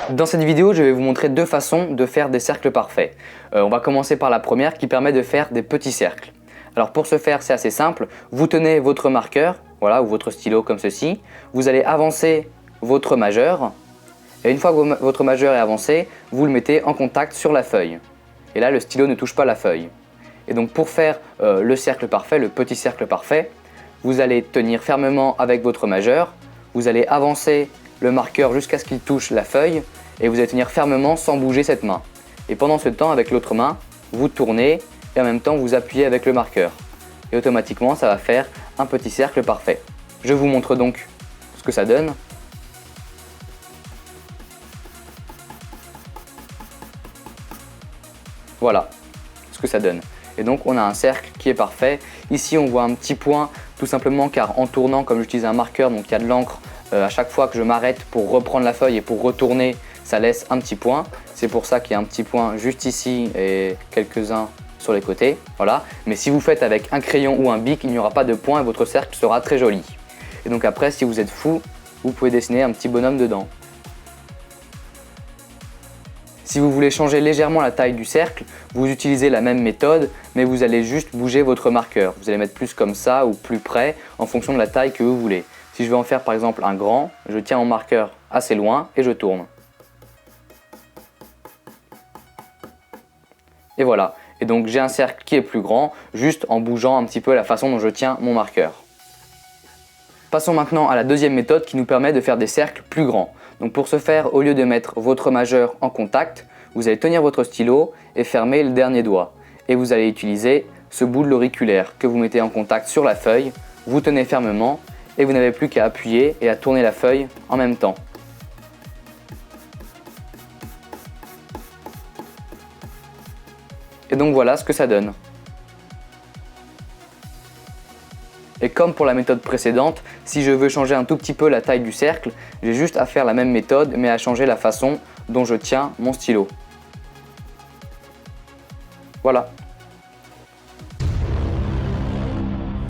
Dans cette vidéo, je vais vous montrer deux façons de faire des cercles parfaits. On va commencer par la première qui permet de faire des petits cercles. Alors pour ce faire, c'est assez simple. Vous tenez votre marqueur, voilà, ou votre stylo comme ceci. Vous allez avancer votre majeur. Et une fois que votre majeur est avancé, vous le mettez en contact sur la feuille. Et là, le stylo ne touche pas la feuille. Et donc pour faire le cercle parfait, le petit cercle parfait, vous allez tenir fermement avec votre majeur. Vous allez avancer le marqueur jusqu'à ce qu'il touche la feuille et vous allez tenir fermement sans bouger cette main. Et pendant ce temps, avec l'autre main, vous tournez et en même temps vous appuyez avec le marqueur. Et automatiquement, ça va faire un petit cercle parfait. Je vous montre donc ce que ça donne. Voilà ce que ça donne. Et donc on a un cercle qui est parfait. Ici on voit un petit point tout simplement car en tournant, comme j'utilise un marqueur, donc il y a de l'encre, à chaque fois que je m'arrête pour reprendre la feuille et pour retourner, ça laisse un petit point. C'est pour ça qu'il y a un petit point juste ici et quelques-uns sur les côtés. Voilà. Mais si vous faites avec un crayon ou un bic, il n'y aura pas de point et votre cercle sera très joli. Et donc après, si vous êtes fou, vous pouvez dessiner un petit bonhomme dedans. Si vous voulez changer légèrement la taille du cercle, vous utilisez la même méthode, mais vous allez juste bouger votre marqueur. Vous allez mettre plus comme ça ou plus près en fonction de la taille que vous voulez. Si je veux en faire par exemple un grand, je tiens mon marqueur assez loin et je tourne. Et voilà. Et donc j'ai un cercle qui est plus grand, juste en bougeant un petit peu la façon dont je tiens mon marqueur. Passons maintenant à la deuxième méthode qui nous permet de faire des cercles plus grands. Donc pour ce faire, au lieu de mettre votre majeur en contact, vous allez tenir votre stylo et fermer le dernier doigt. Et vous allez utiliser ce bout de l'auriculaire que vous mettez en contact sur la feuille, vous tenez fermement et vous n'avez plus qu'à appuyer et à tourner la feuille en même temps. Et donc voilà ce que ça donne. Et comme pour la méthode précédente, si je veux changer un tout petit peu la taille du cercle, j'ai juste à faire la même méthode mais à changer la façon dont je tiens mon stylo. Voilà.